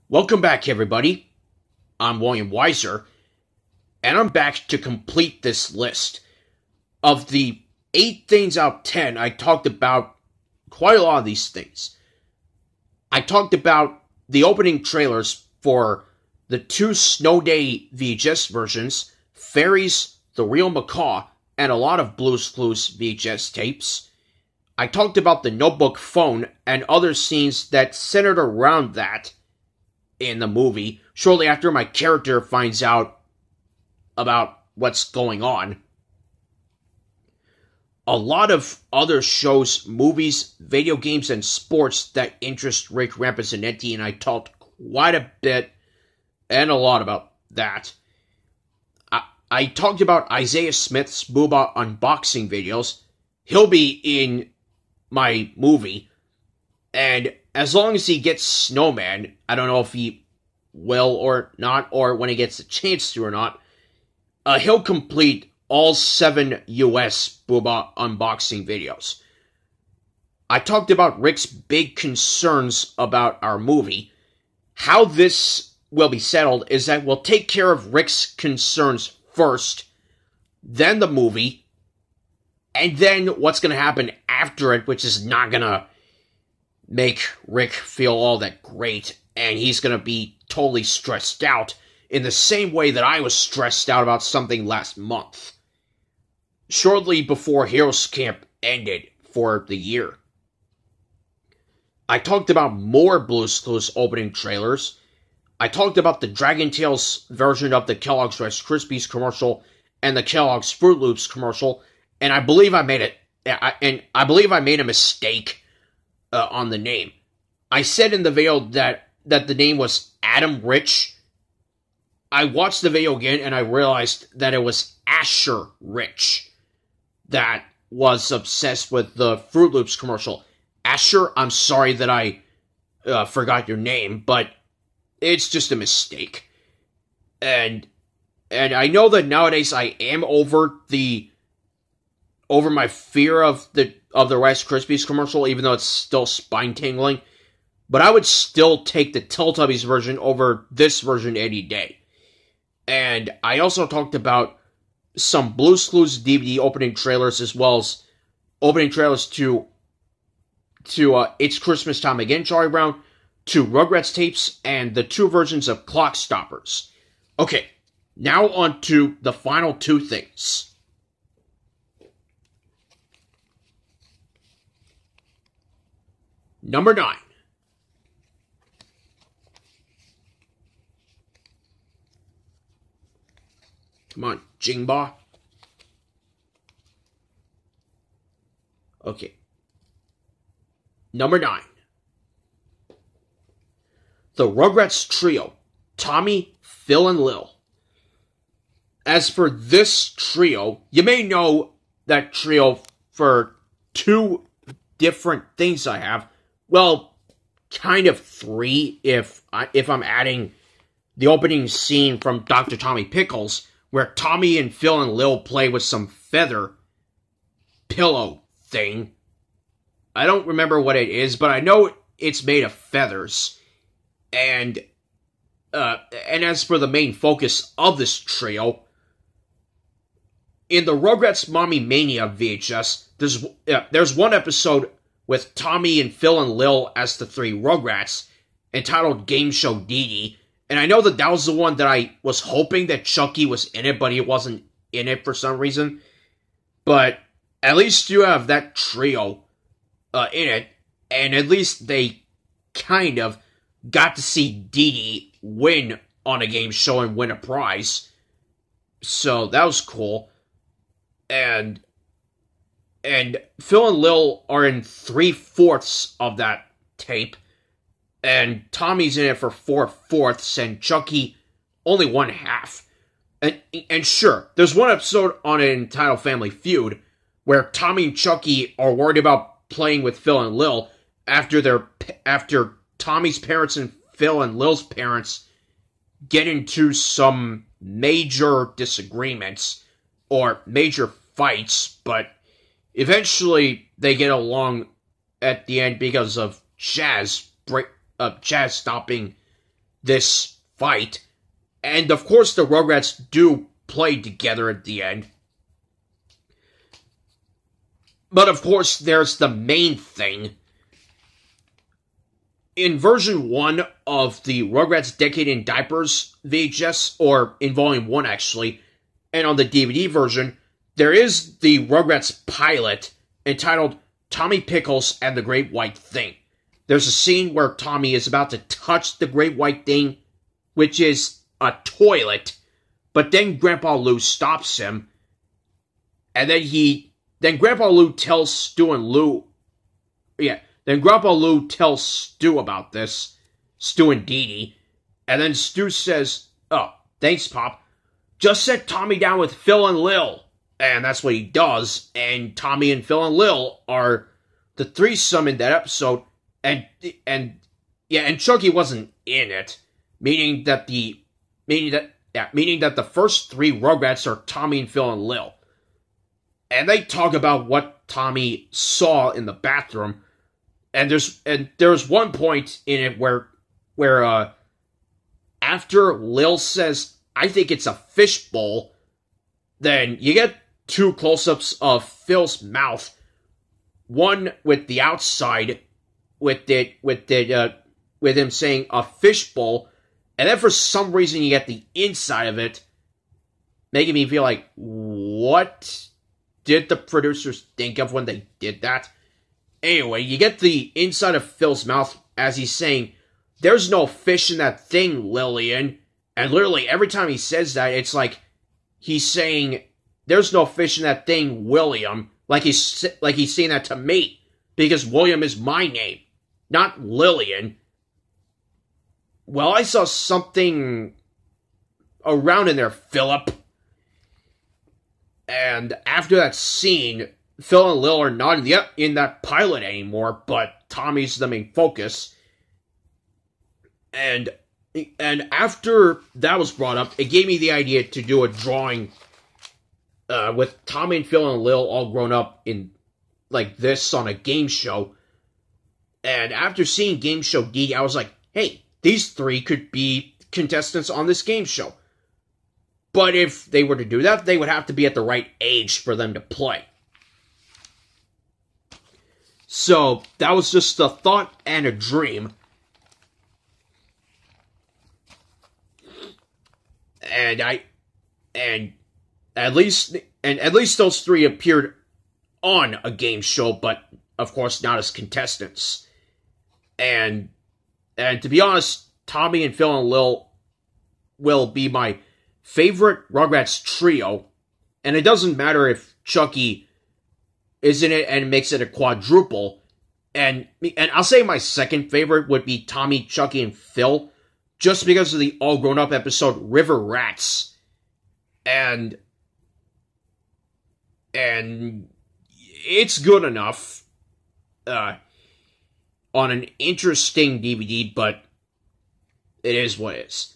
Welcome back, everybody. I'm William Weyser, and I'm back to complete this list. Of the 8 things out of 10, I talked about quite a lot of these things. I talked about the opening trailers for the 2 Snow Day VHS versions, Fairies, The Real Macaw, and a lot of Blue's Clues VHS tapes. I talked about the Notebook phone and other scenes that centered around that in the movie, shortly after my character finds out about what's going on. A lot of other shows, movies, video games, and sports that interest Rick Rampezanetti, and I talked quite a bit and a lot about that. I talked about Isaiah Smith's Booba unboxing videos. He'll be in my movie, and as long as he gets Snowman, I don't know if he will or not, or when he gets a chance to or not, he'll complete all 7 US Booba unboxing videos. I talked about Rick's big concerns about our movie. How this will be settled is that we'll take care of Rick's concerns first, then the movie, and then what's going to happen after it, which is not going to make Rick feel all that great, and he's going to be totally stressed out in the same way that I was stressed out about something last month, shortly before Heroes Camp ended for the year. I talked about more Blue's Clues opening trailers. I talked about the Dragon Tales version of the Kellogg's Rice Krispies commercial and the Kellogg's Fruit Loops commercial, and I believe I made a mistake on the name. I said in the video that the name was Adam Rich. I watched the video again and I realized that it was Asher Rich that was obsessed with the Fruit Loops commercial. Asher, I'm sorry that I forgot your name, but it's just a mistake. And I know that nowadays I am over my fear of the Rice Krispies commercial, even though it's still spine-tingling. But I would still take the Teletubbies version over this version any day. And I also talked about some Blue's Clues DVD opening trailers, as well as opening trailers to It's Christmas Time Again, Charlie Brown, 2 Rugrats tapes, and the 2 versions of Clock Stoppers. Okay, now on to the final 2 things. Number 9. Come on, Jingba. Okay. Number 9. The Rugrats Trio, Tommy, Phil, and Lil. As for this trio, you may know that trio for 2 different things I have. Well, kind of 3 if I'm adding the opening scene from Dr. Tommy Pickles, where Tommy and Phil and Lil play with some feather pillow thing. I don't remember what it is, but I know it's made of feathers. And as for the main focus of this trio, in the Rugrats Mommy Mania VHS, there's one episode with Tommy and Phil and Lil as the 3 Rugrats, entitled Game Show Dee Dee. And I know that was the one that I was hoping that Chucky was in it, but he wasn't in it for some reason. But at least you have that trio in it, and at least they kind of got to see Dee Dee win on a game show and win a prize. So that was cool. And Phil and Lil are in 3/4 of that tape. And Tommy's in it for 4/4, and Chucky only 1/2. And sure, there's one episode on it entitled Family Feud, where Tommy and Chucky are worried about playing with Phil and Lil after Tommy's parents and Phil and Lil's parents get into some major disagreements or major fights, but eventually they get along at the end because of Chaz stopping this fight. And of course the Rugrats do play together at the end. But of course there's the main thing. In version 1 of the Rugrats Decade in Diapers VHS, or in volume 1 actually, and on the DVD version, there is the Rugrats pilot entitled Tommy Pickles and the Great White Thing. There's a scene where Tommy is about to touch the Great White Thing, which is a toilet, but then Grandpa Lou stops him, and then Grandpa Lou tells Stu and Lou, then Grandpa Lou tells Stu about this, Stu and Dee Dee, and then Stu says, "Oh, thanks, Pop. Just set Tommy down with Phil and Lil." And that's what he does, and Tommy and Phil and Lil are the threesome in that episode, and Chucky wasn't in it, meaning that the first 3 Rugrats are Tommy and Phil and Lil. And they talk about what Tommy saw in the bathroom. And there's one point in it where after Lil says, "I think it's a fishbowl," then you get 2 close-ups of Phil's mouth. One with the outside, with him saying a fishbowl, and then for some reason you get the inside of it, making me feel like, what did the producers think of when they did that? Anyway, you get the inside of Phil's mouth as he's saying, "There's no fish in that thing, Lillian." And literally every time he says that, it's like he's saying, "There's no fish in that thing, William." Like he's saying that to me, because William is my name, not Lillian. Well, I saw something around in there, Philip. And after that scene, Phil and Lil are not in that pilot anymore, but Tommy's the main focus. And after that was brought up, it gave me the idea to do a drawing with Tommy and Phil and Lil all grown up in like this on a game show. And after seeing Game Show D, I was like, hey, these 3 could be contestants on this game show. But if they were to do that, they would have to be at the right age for them to play. So that was just a thought and a dream. And at least those 3 appeared on a game show, but of course not as contestants. And to be honest, Tommy and Phil and Lil will be my favorite Rugrats trio, and it doesn't matter if Chucky is in it and makes it a quadruple. And I'll say my second favorite would be Tommy, Chucky, and Phil, just because of the all-grown-up episode River Rats. And it's good enough on an interesting DVD, but it is what it is.